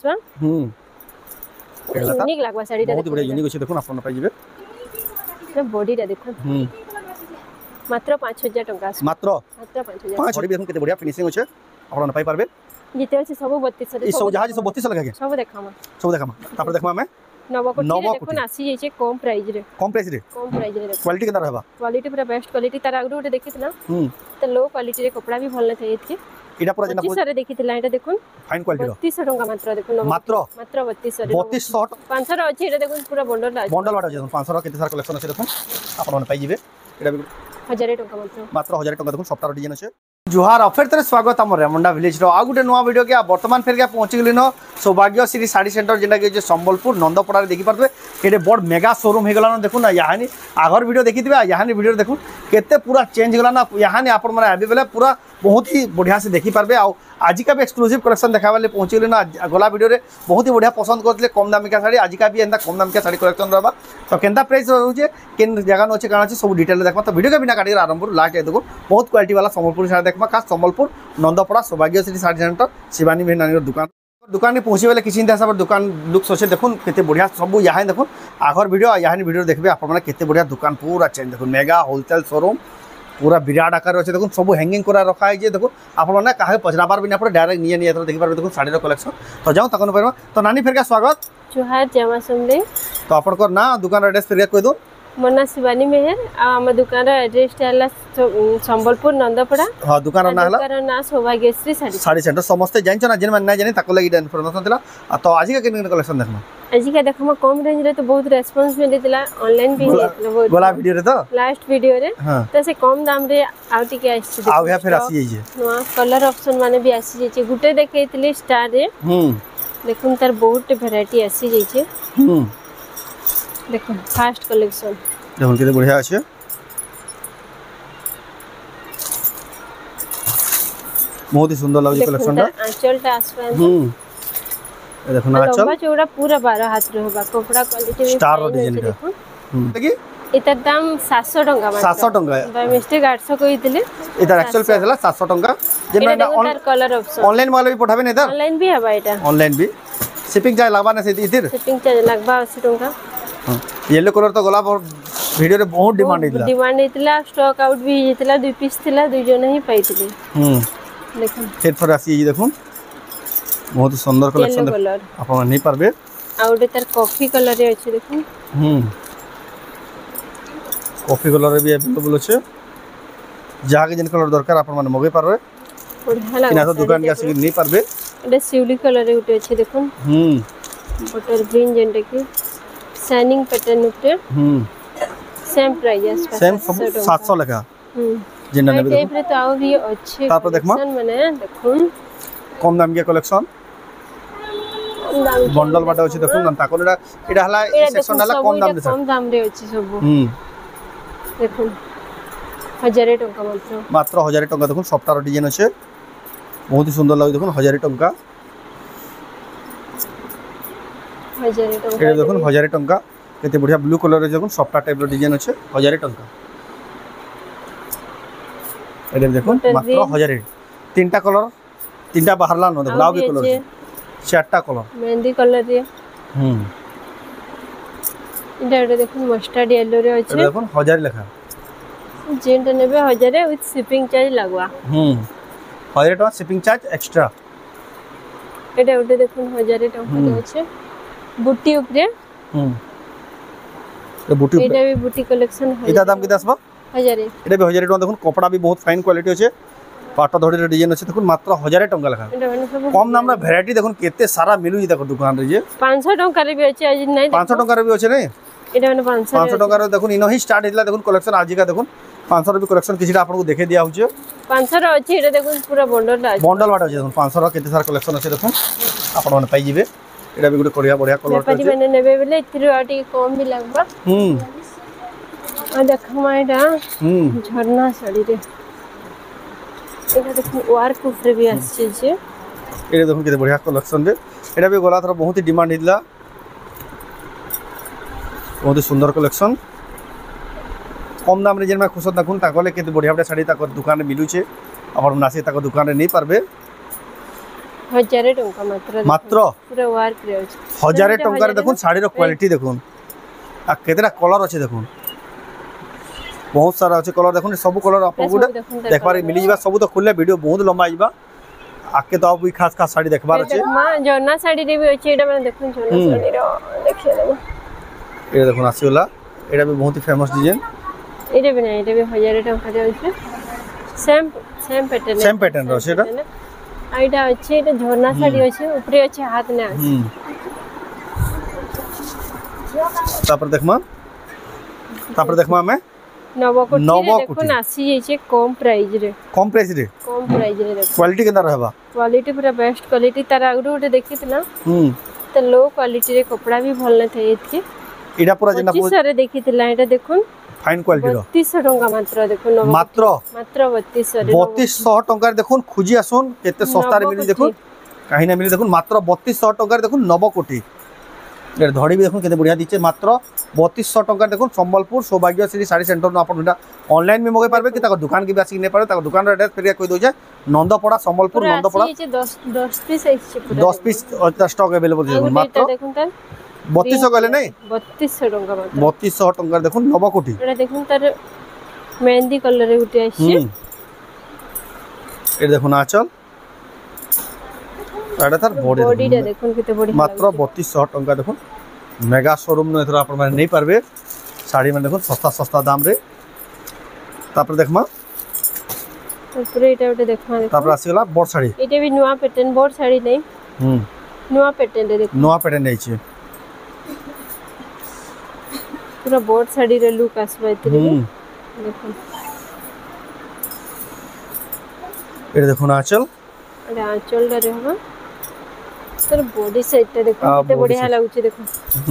Unique लागवा साड़ीटा बहुत बढ़िया unique अछि देखुन आपन पाइ जिवे ए बॉडीटा देखुन मात्र 5000 टका मात्र 5000 5 छड़ी देखुन केते बढ़िया फिनिशिंग अछि आपन पाइ परबे जिते अछि सब 32 ई सब जहाज सब 32 लगे सब देखामा तापर देखमा हमें नवकोटी देखुन आसी जाय छे कम प्राइस रे क्वालिटी केना रहबा क्वालिटी पूरा बेस्ट क्वालिटी तार आगु उठे देखितला त लो क्वालिटी रे कपड़ा भी भल थे इथि इडा पूरा जना 2500 रे देखितला एटा देखुन फाइन क्वालिटी 3200 टका मात्र देखुन मात्र 3200 500 अछि एटा देखुन पूरा बंडल वाटा अछि 500 केते सार कलेक्शन अछि देखुन आपन पाइ जिवे एटा 1000 टका मात्र 1000 टका देखुन सप्ताह डिजाइन अछि जुहार ऑफर तरे स्वागत हम रेमुंडा विलेज रो आ गुटे नुवा वीडियो के वर्तमान फेर के पहुंची गेलिन सौभाग्य श्री साड़ी सेंटर जेना के संबलपुर नंदपड़ा रे देखि परबे एटे बड़ मेगा शोरूम हे गलान देखुन ना याहानी आगर वीडियो देखिथिबे याहानी वीडियो देखुन केते पूरा चेंज गला ना याहानी आपन माने अवेलेबल पूरा बहुत ही बढ़िया से देखि परबे आ आज का भी एक्सक्लूसिव कलेक्शन देखा वाले पहुंची गेलिन ना गला वीडियो रे बहुत ही बढ़िया पसंद करथले कम दाम का साड़ी आज का भी एंदा कम दाम का साड़ी कलेक्शन रहबा तो केंदा प्राइस रहउचे केन जगह न होचे काना छै सब डिटेल देखबा तो वीडियो के बिना काटी आरंभ लास्ट देखो बहुत क्वालिटी वाला संबलपुर साड़ी देखबा का संबलपुर नंदपड़ा सौभाग्य श्री साड़ी सेंटर शिवानी मेहनानी दुकान में पहुंचे वाले किसी हिसाब दुकान लुक सोचे देखुन केते बढ़िया सब यहाँ देखुन आगर वीडियो यहाँ वीडियो देखबे आप माने केते बढ़िया दुकान पूरा चेंज देखुन मेगा होलसेल शोरूम पूरा विराट आकार अच्छे देखुन सब हैंगिंग करा रखा है जे देखो आप माने काहे पचराबार बिना पड़े डायरेक्ट निये निये देखि पारबे देखुन साड़ी रो कलेक्शन तो जाऊ तकन परबा तो नानी फेर का स्वागत जोहार जमा सुनले तो आपन को ना दुकान एड्रेस फेर कह दो मोना शिवानी मेहर आ हम दुकान रा एड्रेस हला संबलपुर नंदपड़ा हां दुकान ना हला दुकान ना सौभाग्यश्री साड़ी सेंटर समस्त जानि ना जिन मन ना जानि ताको लागि इन्फॉर्मेशन दिला तो आज का किन कलेक्शन देखमा आज का देखमा कम रेंज रे तो बहुत रेस्पॉन्स मिलितला ऑनलाइन भी बहुत गोला वीडियो रे तो लास्ट वीडियो रे तो से कम दाम रे आउटी के आसी आ गया फिर आसी जाई नो कलर ऑप्शन माने भी आसी जाई गुटे देखैतली स्टार रे देखुन तार बहुत वैरायटी आसी जाई छे देखो फास्ट कलेक्शन देखो केते बढ़िया আছে बहुत ही सुंदर लागे कलेक्शन आंचलटा आसपास ये देखो ना आंचल लंबा चौड़ा पूरा 12 हाथ रहबा कपड़ा क्वालिटी भी स्टार रो डिजाइन का देखि एतर दाम 700 टका मात्र 700 टका बाय मिस्टेक 800 कहितले इधर एक्चुअल प्राइस हला 700 टका जेना कलर ऑप्शन ऑनलाइन वाला भी पठाबे ने इधर ऑनलाइन भी हबा एटा ऑनलाइन भी शिपिंग चार्ज लगबा ना से इधर शिपिंग चार्ज लगबा 80 टका येलो कलर तो गला वीडियो रे बहुत डिमांड हेतला स्टॉक आउट भी हेतला दुई पीस थिला दुई जन ही पाइतले देखो फिर पर आसी देखो बहुत सुंदर कलेक्शन आपन नहीं पारबे आउटे तार कॉफी कलर रे अछि देखो कॉफी कलर रे भी अवेलेबल अछि जहा के जन कलर दरकार आपन माने मगे पारबे बढ़िया लागे ना दुकान के आसी नहीं पारबे एटा सिउली कलर रे उठे अछि देखो बटर ग्रीन जेंटे की शाइनिंग पैटर्न उठे सेम प्राइस सेम 700 लगा जिन्ना ने टाइप रे तो आउ भी अच्छे तापर देखमा माने देखुन कम दाम के कलेक्शन बंडल बाटा अछि देखुन ताको एटा हला सेक्शन हला कम दाम रे अछि सब देखुन 1000 टका मात्र 1000 टका देखुन सफ्टार डिजाइन अछि बहुत ही सुंदर लागे देखुन 1000 टका 1000 टका ए देखुन 1000 टका केते बढ़िया ब्लू कलर रे देखुन सफ्टा टाइप रो डिजाइन अछि 1000 टका एदे देखुन मात्र 1000 तीनटा कलर तीनटा बाहरला न देखला भी कलर चारटा कलर मेहंदी कलर रे इधर देखुन मस्टर्ड येलो रे अछि देखुन 1000 लेखा जेंट नेबे 1000 विथ शिपिंग चार्ज लगवा 1000 टका शिपिंग चार्ज एक्स्ट्रा एटा उठे देखुन 1000 टका अछि बुट्टी ऊपरे ए बुट्टी एटा भी बुट्टी कलेक्शन है एटा दाम किते आसबा 1000 एटा भी 1000 टका देखुन कपड़ा भी बहुत फाइन क्वालिटी अछि पाटा धड़ी डिजाइन अछि देखुन मात्र 1000 टका लखा कम दाम रा वैरायटी देखुन केते सारा मिलु देखो दुकान रे जे 500 टका रे भी अछि आज नहीं 500 टका रे भी अछि नै एटा माने 500 टका रे देखुन इनो ही स्टार्ट हिला देखुन कलेक्शन आज का देखुन 500 रे भी कलेक्शन किछटा आपन को देखे दिया होचे 500 रे अछि एटा देखुन पूरा बंडल बाटा अछि देखुन 500 रा केते सारा कलेक्शन अछि देखुन आपन माने पाई जिवे एटा भी गुटे करिया बढ़िया कलर अछि माने नेबे बेले इतरो आटी कम भी लगबा आ देखमा एटा झरना साड़ी रे एटा देखुन वर्क ऊपर भी आछि जे एटा देखुन केते बढ़िया कलेक्शन रे एटा भी गला थरा बहुत ही डिमांड हिला बहुत ही सुंदर कलेक्शन कम दाम रे जेन में खुशत देखुन ताकले केते बढ़िया बढ़िया साड़ी ताको दुकान में मिलु छे अपन नासे ताको दुकान रे नहीं पारबे 1000 टंका मात्र मात्र पूरा वर्क रे अछि 1000 टंका रे देखुन साड़ी रो क्वालिटी देखुन आ केतरा कलर अछि देखुन बहुत सारा अछि कलर देखुन सब कलर आपन गुडा देखबार मिली जिबा सब तो खुले वीडियो बहुत लंबा आइबा आके तो अब खास खास साड़ी देखबार अछि मां जर्ना साड़ी रे भी अछि एटा माने देखुन जर्ना साड़ी रो देखिए देबो ए देखुन आसीला एटा भी बहुत ही फेमस डिजाइन एटा भी नहीं एटा भी 1000 टंका दे अछि सेम पैटर्न रो सेटा आइडा अछि एटा झरना साड़ी अछि ऊपरे अछि हाथ ने अछि तापर देखमा मैं नवकोटी देखुन आसी जाय छै कम प्राइस रे क्वालिटी केना रहबा क्वालिटी पूरा बेस्ट क्वालिटी तारा उडे देखितला त लो क्वालिटी रे कपड़ा भी भल न थे इतके इडा पूरा जेना 2500 रे देखितला एटा देखुन फाइन क्वालिटी रो 3200 टंका मात्र देखुन मात्र 3200 रे 3200 टंका देखुन खुजी आसुन केते सस्ता रे मिली देखुन काहे ना मिली देखुन मात्र 3200 टंका देखुन नवकोटी ए धड़ी भी देखुन केते बढ़िया दिचे मात्र 3200 टंका देखुन संबलपुर सौभाग्यश्री साड़ी सेंटर न अपन ऑनलाइन में मगे पारबे कि ताको दुकान के बेसी ने पारे ताको दुकान रे एड्रेस फेरिया कोइ दो जे नंदपड़ा संबलपुर नंदपड़ा 10 पीस अछि पूरा 10 पीस स्टॉक अवेलेबल है मात्र देखुन त 3200 कहले नहीं 3200 टंका मात्र 3200 टंका देखुन नवकोटी एटा देखुन तार मेहंदी कलर रे उठे अछि ए देखुन आचल एटा तार बॉडी रे देखुन केते बॉडी मात्र 3200 टंका देखुन मेगा शोरूम न एथरा अपन माने नहीं पारबे साड़ी में देखुन सस्ता सस्ता दाम रे तापर देखमा पूरे एटा उठे देखमा तापर आसीला बोर साड़ी एटा भी नुवा पैटर्न बोर साड़ी नहीं नुवा पैटर्न रे देखुन नुवा पैटर्न नहीं छै पूरा बोर साड़ी रे लुक आसबा इतरे देखुन ए देखुन आचल अरे आंचल रे हवा सर बॉडी सेट देखो केते बढ़िया लागुची देखो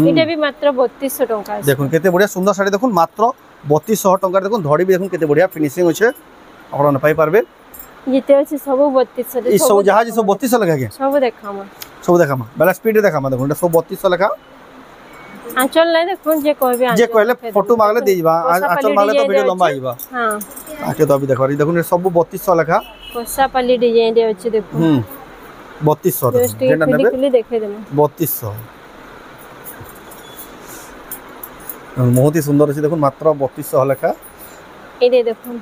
एटा भी मात्र 3200 टंका আছে দেখুন কেতে बढ़िया सुंदर साड़ी দেখুন मात्र 3200 टंका দেখুন ধড়ি भी দেখুন কেতে बढ़िया फिनिशिंग আছে आपण न पाई पारबे যেতে আছে সব 3200 রে সব জাহাজ সব 3200 লাগা কে সব দেখামা বেলা স্পিড দেখামা দেখুন এটা সব 3200 লেখা आंचल नहीं देखुन जे कहबे जे कहले फोटो मागले दे दिबा आंचल मागले तो वीडियो लंबा आइबा हां आके तो अभी देखो देखुन सब 3200 लेखा कोसा पाली डिजाइन रे अछि देखो 3200 जेना नेबे खुली देखे देम 3200 बहुत ही सुंदर अछि देखुन मात्र 3200 लेखा एरे देखुन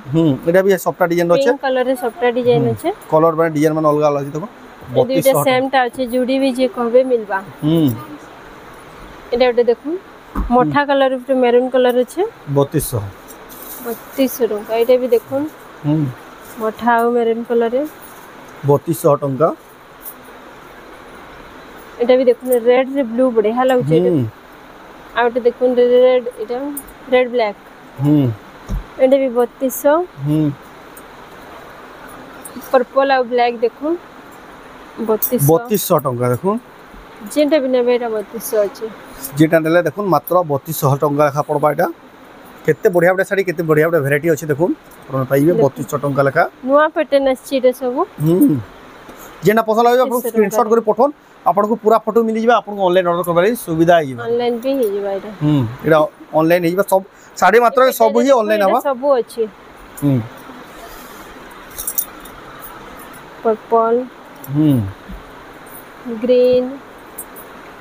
एटा भी सॉफ्ट डिजाइन अछि पिंक कलर रे सॉफ्ट डिजाइन अछि कलर बने डिजाइन मन अलग अलग अछि देखो 3200 सेम ता अछि जुडी भी जे कहबे मिलबा एटा देखुन मोठा कलर ऊपर मैरून कलर अछि 3200 टंका एटा भी देखुन मोठा और मैरून कलर रे 3200 टंका एटा भी देखुन रेड रे ब्लू बढ़िया लागुचे आउट देखुन रेड एटा रेड ब्लैक एटा भी 3200 पर्पल और ब्लैक देखुन 3200 टंका देखुन जेटा भी नेबे एटा 3200 अछि जेटा नेले देखुन मात्र 3200 टंका लेखा पड़बा एटा केते बढ़िया बढ़िया साड़ी केते बढ़िया बढ़िया वैरायटी अछि देखुन आपण पाइबे 3200 टंका लेखा नुवा पैटर्न अछि रे सब जेना पसंद लागबे आपण स्क्रीनशॉट करि पठोन आपण को पूरा फोटो मिल जिबा आपण को ऑनलाइन ऑर्डर करबारी सुविधा आइ जिबा ऑनलाइन भी हे जिबा एटा ऑनलाइन हे जिबा सब साड़ी मात्र सब ही ऑनलाइन आबा सब अछि पर्पल ग्रीन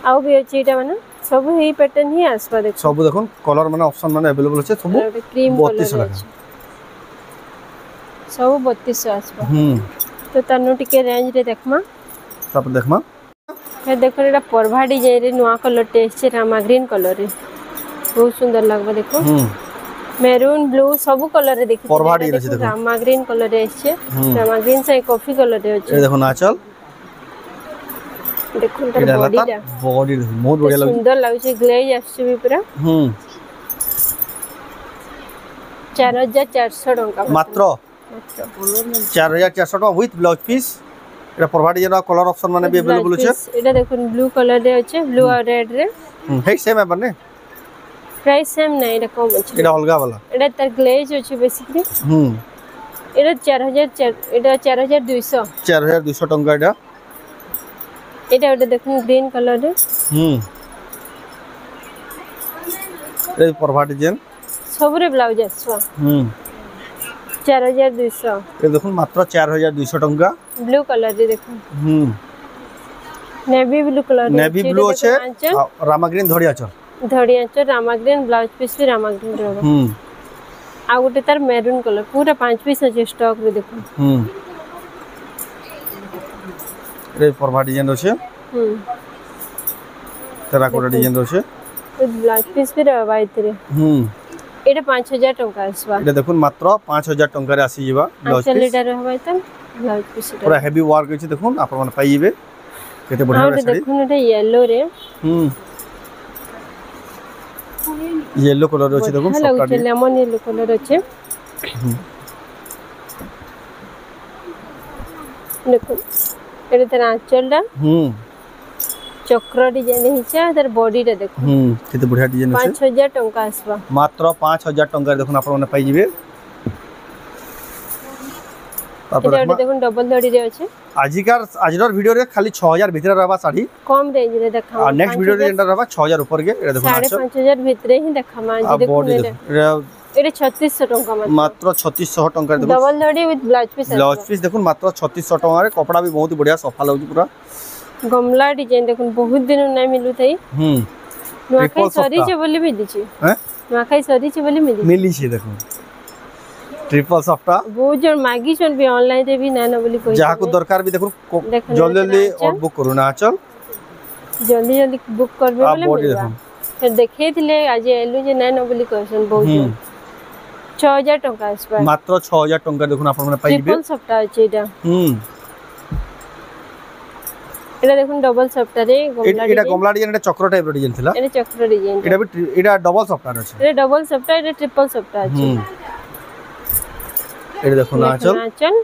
आउ भी अछि एटा माने सब ही पैटर्न ही आसबा देख सब देखुन कलर माने ऑप्शन माने अवेलेबल छै सब क्रीम कलर सब 3200 आसबा तो तनु टिके रेंज रे देखमा तब देखमा हे देखो एटा परभा डिजाइन रे नवा कलर टेस्ट छै रामा ग्रीन कलर रे बहुत सुंदर लागबा देखो मैरून ब्लू सब कलर रे देखि परभा डिजाइन छै देखो रामा ग्रीन कलर रे छै रामा ग्रीन से कॉफी कलर रे छै देखो नाचल देखो तर बॉडी बहुत बढ़िया लाग सुंदर लाग छै ग्लेज आछे भी पूरा 4400 टंका मात्र 4400 टंका with blouse piece Etah परभा design colour option माने भी अवेलेबल छै एटा देखो ब्लू कलर रे छै ब्लू और रेड रे हे सेम है बने प्राइस सेम नहीं एटा कम अछि एटा अलगा वाला एटा तर ग्लेज अछि बेसिकली एटा 4200 टंका एटा एटा ओटा देखो ग्रीन कलर रे ए परभा डिजाइन सब रे ब्लाउज आछवा 4200 ए देखो मात्र 4200 टंका ब्लू कलर रे देखो navy blue colour navy blue আছে রামা গ্রিন ধড়িয়া চল रामा ग्रीन ब्लाउज पीस भी रामा ग्रीन रहबो आ गोटे तार मैरून कलर पूरा 5 पीस আছে स्टॉक रे देखो रे परवा डिजाइन আছে टेराकोटा डिजाइन আছে ब्लाउज पीस भी रहबा इतरे एटा 5000 टंका आसबा एटा देखुन मात्र 5000 टंका रे आसी जीवा ब्लाउज पीस लीटर रहबा त ब्लाउज पीस पूरा हेवी वर्क अछि देखुन आपन मन पाई जेबे केते बढ़िया साड़ी देखुन एटा येलो रे येलो कलर अछि देखुन सबटा लेमन येलो कलर अछि देखुन एटा तेरा आंचलडा चक्र डिजाइन हिचा तर बॉडी रे देखो केते बढ़िया डिजाइन अछि 5000 टंका आसबा मात्र 5000 टंका देखुन आपन मन पाई जेबे एटा देखुन डबल दड़ी रे अछि आजिर वीडियो रे खाली 6000 भीतर रहबा साड़ी कम रेंज रे देखा और नेक्स्ट वीडियो रे जेंडा रहबा 6000 ऊपर के एटा देखुन 5500 भीतर ही देखा मान जे देखो एटा 3600 टंका मात्र 3600 टंका देखो डबल दड़ी विथ ब्लाउज पीस देखुन मात्र 3600 टंका रे कपड़ा भी बहुत बढ़िया सफा लागु पूरा गमला डिजाइन देखुन बहुत दिन नै मिलु थई नुआखाई सरी जे बोली भी दिछि हैं नुआखाई सरी जे बोली मिली छी देखुन ट्रिपल सफ्टा बहुत जन मागी छन भी ऑनलाइन रे भी नाना बोली कोई जहा को दरकार भी देखुन जल्दी जल्दी और बुक करू ना चल जल्दी जल्दी बुक करबे बोले फिर देखे थिले आज एलु जे नाना बोली कहसन बहुत 6000 टंका आसबा मात्र 6000 टंका देखुन आपन मन पाइबे ट्रिपल सफ्टा अछि एटा एटा देखुन डबल सफ्टा रे गमला डिजाइन एटा चक्र टाइप डिजाइन थिला एटा चक्र डिजाइन एटा भी एटा डबल सफ्टा अछि एटा डबल सफ्टा एटा ट्रिपल सफ्टा अछि एटा देखो ना चल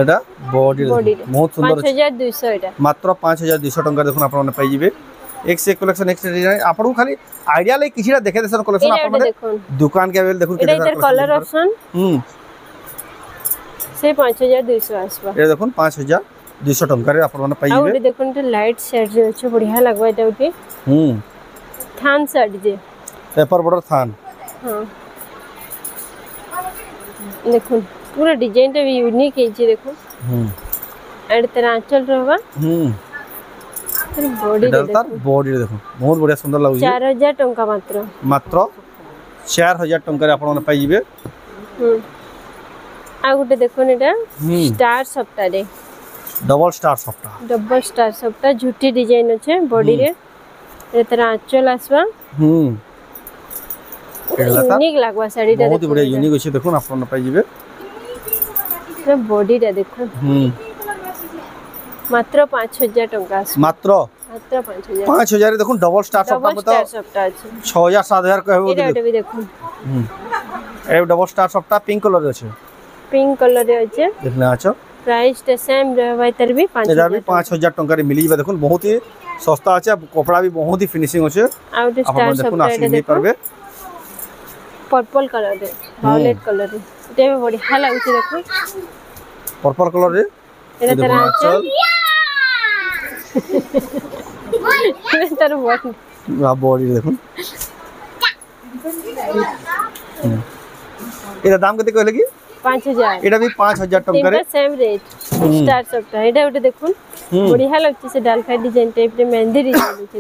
एटा बॉडी बहुत सुंदर 5200 एटा मात्र 5200 टंका देखुन आपन मन पाई जिवे एक से कलेक्शन एक से डिजाइन आपन खाली आईडिया ले किछिरा देखे देसन कलेक्शन आपन दुकान के अवेल देखुन केते कलर ऑप्शन से 5200 आसबा ए देखुन 5200 टंका रे आपन मन पाई जिवे आ देखुन तो लाइट सेट जे अछि बढ़िया लागबा एटा उठी थान सेट जे पेपर बॉर्डर थान हां देखो पूरा डिजाइन टा भी यूनिक है जी देखो एड तेरा आंचल रहबा बॉडी देखो बहुत बढ़िया सुंदर लागु 4000 टंका मात्र 4000 टंका रे आपन पाई जिवे आ गुटे देखो नेटा स्टार सफ्टा रे डबल स्टार सफ्टा झूठी डिजाइन अछि बॉडी रे ए तेरा आंचल आसबा यूनिक लागवा साड़ी टा बहुत बढ़िया यूनिक अछि देखो आपन पाई जिवे बॉडी टा देखो मात्र 5000 टंका मात्र 5000 रे देखो डबल स्टार सफ्टा बता 6000 7000 कहबो एटा भी देखो ए डबल स्टार सफ्टा पिंक कलर रे अछि देखना आछो प्राइस टा सेम रहबा तर भी 5000 टंका रे मिली बा देखो बहुत ही सस्ता अछि कपड़ा भी बहुत ही फिनिशिंग अछि आउट स्टार सफ्टा नहीं परबे पर्पल कलर रे वायलेट कलर रे एटा भी बढ़िया लागुची देखो पर्पल कलर रे एटा तेरा आंचल तेरा बॉडी देखो एटा दाम कते कहले की 5000 एटा भी 5000 टंका रे सेम रेट स्टार सफ्टा एटा उठे देखो बढ़िया लागुची से डालफा डिजाइन टाइप रे मेहंदी डिजाइन छै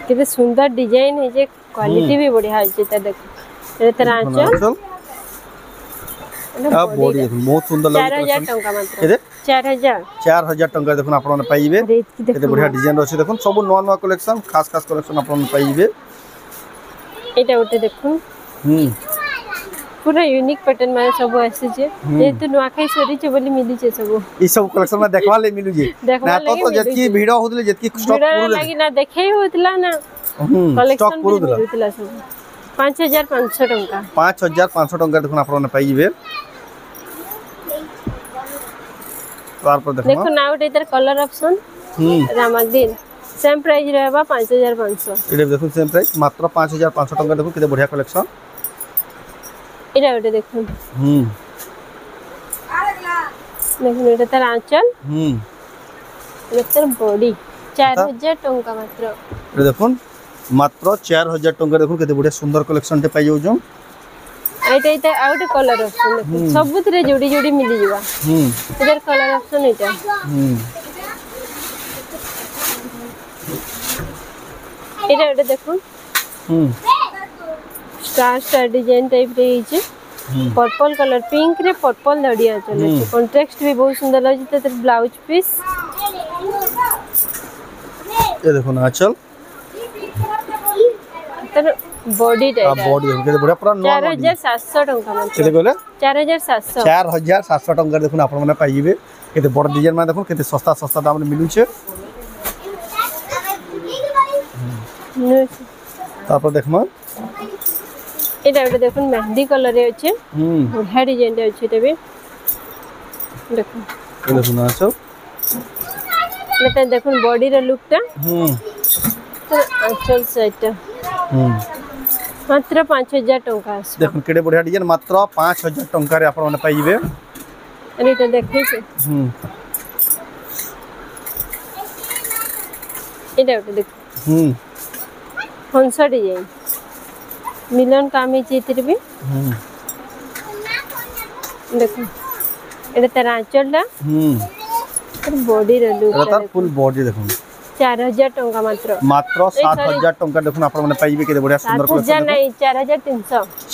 कितने सुंदर डिजाइन है जे क्वालिटी भी बढ़िया है जे देखो ए तेरा आंचल आ बॉडी देखो बहुत सुंदर लागै 4000 टंका मात्र 4000 टंका देखो आपन पाई जिवे केते बढ़िया डिजाइन अछि देखो सब नवा नवा कलेक्शन खास कलेक्शन आपन पाई जिवे एटा उठे देखो पूरा यूनिक पैटर्न में सब आसी जे जेतु नुआखाई सरी जे बोली मिली जे सब ई सब कलेक्शन में देखवा ले मिलु जे ना तो जतकी भीड़ होतले जतकी स्टॉक पूरा लागी ना देखे होतला ना कलेक्शन पूरा होतला सब 5500 टंका 5500 टंका देखो आपन पाई जिवे तार पर देखो ना उठे इधर कलर ऑप्शन रामग्रीन सेम प्राइस रहबा 5500 एटा देखो सेम प्राइस मात्र 5500 टंका देखो केते बढ़िया कलेक्शन एटा उठे देखो देखो एटा तार आंचल एटा बॉडी 4000 टंका मात्र ए देखो मात्र 4000 टंका देखो केते बढ़िया सुंदर कलेक्शन ते पाई जाउ एटा इटा आउट कलर ऑप्शन देखो सबुतरे जोड़ी जोड़ी मिली जवा इधर कलर ऑप्शन एटा एटा देखो स्टार स्टार डिजाइन टाइप रे हिचे पर्पल कलर पिंक रे पर्पल दड़िया चले कॉन्ट्रास्ट भी बहुत सुंदर लगे तो ब्लाउज पीस ये देखो ना चल तर बॉडी टाइप बॉडी देखो केते बढिया पूरा 4700 टंका मतलब केते कहले 4700 टंका देखो आपण माने पाइबे केते बड़ डिजाइन माने देखो केते सस्ता सस्ता दाम में मिलु छे तापर देखमा एटा देखो मेहंदी कलर रे अछि बढ़िया डिजाइन रे अछि एटा भी देखो ये देखो ना चल लेते देखो बॉडी रे लुक ता तो आंचल सेट मात्र 5000 टंका देखो केडे बढ़िया डिजाइन मात्र 5000 टंका रे आपण माने पाइबे अरे तो देखै छै एटा देखो हंसा डिजाइन मिलन कामी चित्र भी देखो एटा तारा आंचलटा बॉडी रे लुक एटा फुल बॉडी देखो 4000 टंका मात्र 7000 टंका देखो आपण माने पाइबे केते बढ़िया सुंदर कलर 7000 नहीं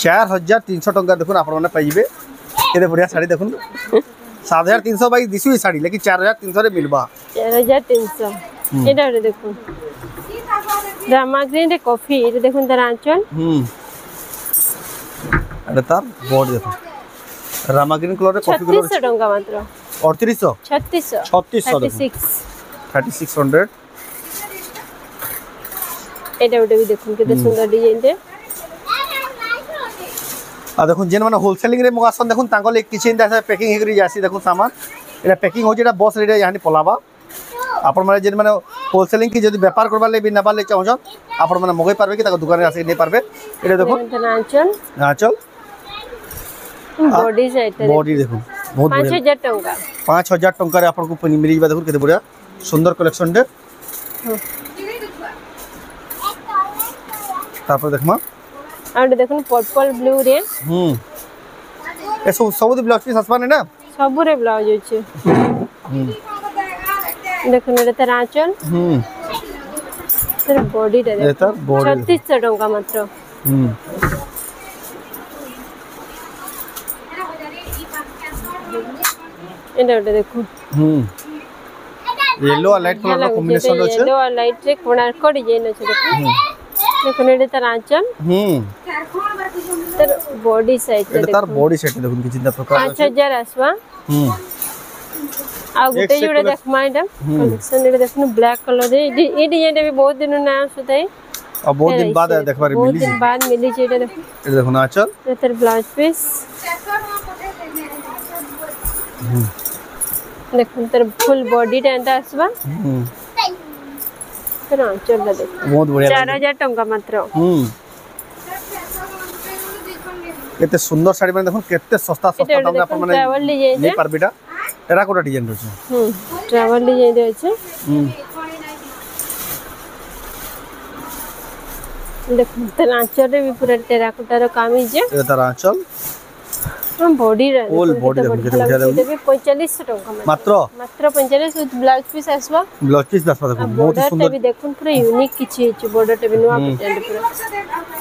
4300 टंका देखो आपण माने पाइबे केते बढ़िया साड़ी देखो 7300 बाई दिसु साड़ी लेकिन 4300 रे मिलबा 4300 एटा देखो रामा ग्रीन रे कॉफी ये देखो तार आंचल अरे तार बॉडी देखो रामा ग्रीन कलर रे कॉफी कलर 3600 टंका मात्र 3600 3600 एटा भी देखो केते सुंदर डिजाइन रे आ देखो जेन माने होलसेलिंग रे मगासन देखो तांगले किछि इंदा पैकिंग हेकरी जासी देखो सामान एटा पैकिंग हो जेटा बस रे यानी पलाबा आपण माने जेन माने होलसेलिंग की जदी व्यापार करबा ले बिना बाले चाहौ आपण माने मगै पारबे कि ताको दुकान रे आसी नै पारबे एटा देखो आंचल बॉडी साइड बॉडी देखो बहुत 5000 टंका 5000 टंका रे आपण को मिली बा देखो केते बढ़िया सुंदर कलेक्शन दे तापर देखमा और देखो पर्पल ब्लू रे ए सब ब्लाउज पीस आसबा ना सब रे ब्लाउज अछि देखो ने तार आंचल तार बॉडी रे एता बॉडी 3600 टंका मात्र एटा देखो येलो और लाइट कलर का कॉम्बिनेशन अछि येलो और लाइट रे कोणार्क डिजाइन अछि देखो ने तार आंचल तार बॉडी साइड रे तार बॉडी साइड देखो कि चिंता प्रकार 5000 आसवा आ गुटे जोड़े देखमा एटा कलेक्शन रे देखनो ब्लैक कलर रे ए डिजाइन भी बहुत दिन ना सुताई अब बहुत दिन बाद देखबार मिली बहुत दिन बाद मिली छै एटा देखो ना चल तार ब्लाउज पीस देखो तार फुल बॉडी टेंटा आसबा तार आंचल देखो बहुत बढ़िया 4000 टंका मात्र केते सुंदर साड़ी माने देखो केते सस्ता सस्ता दाम आपण माने ट्रैवल डिजाइन नै पारबिटा टेराकोटा डिजाइन रहछ ट्रैवल डिजाइन रहछ देखो तार आंचल रे भी पूरा टेराकोटा रो काम हिजे ए तार आंचल हम बॉडी रे फुल बॉडी देखो केते बढ़िया देखो भी 4500 टंका मात्र 45 विथ ब्लाउज पीस आसबा ब्लाउज पीस आसबा देखो बहुत सुंदर भी देखो पूरा यूनिक किछि छै बॉर्डर टे भी नुवा पैटर्न पूरा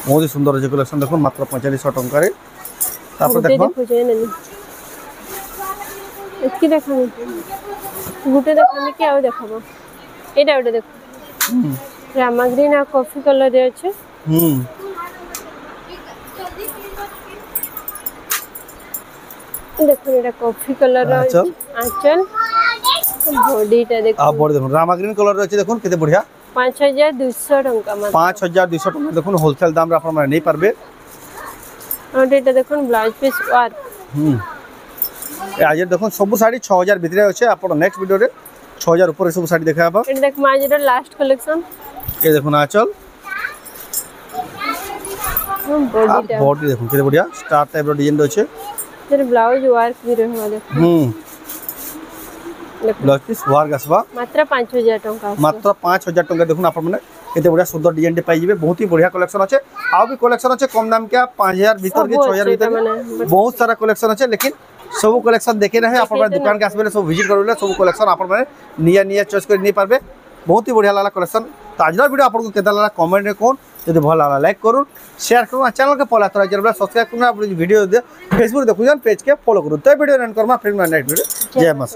बहुत ही सुंदर जे कलेक्शन देखो मात्र 4500 टंका रे तापर देखो जे ननी इसकी देखो गुटे देखो के आउ देखबो एटा उडे देखो रामा ग्रीन आ कॉफी कलर रे अछि देखो एटा कॉफी कलर आंचल बॉडी टा देखो आ बॉडी देखो रामा ग्रीन कलर अछि देखो केते बढ़िया 5200 टंका मात्र 5200 टंका देखो होलसेल दाम रे आपण माने नै पारबे और एटा देखो ब्लाउज पीस वर्क आज देखो सब साड़ी 6000 भितरे अछि आपण नेक्स्ट वीडियो रे 6000 ऊपर सब साड़ी देखाबा एटा देख माजर लास्ट कलेक्शन ए देखो ना चल बॉडी देखो केते बढ़िया स्टार टाइप रो डिजाइन अछि तेरे ब्लाउज वर्क भी रहवा देखो ब्लाउज पीस वर्क आसबा मात्र 5000 टंका मात्र 5000 टंका देखो आपण माने एते बढ़िया सुंदर डिजाइन पाइबे बहुत ही बढ़िया कलेक्शन अच्छे आउ भी कलेक्शन अच्छे कम दाम के 5000 भीतर के 6000 भीतर के बहुत सारा कलेक्शन अच्छे लेकिन सब कलेक्शन देखे रहे अपन दुकान के आसबे सब विजिट करले सब कलेक्शन अपन निया निया चॉइस कर नहीं पारबे बहुत ही बढ़िया लागला कलेक्शन तो आज वीडियो आपको केदा लागला कमेंट में कोन यदि भल लागला लाइक करू शेयर करू चैनल के पहला तरह जरूर सब्सक्राइब करू वीडियो फेसबुक देखु पेज के फॉलो करू तो वीडियो एंड करमा फिर नेक्स्ट वीडियो जय मां।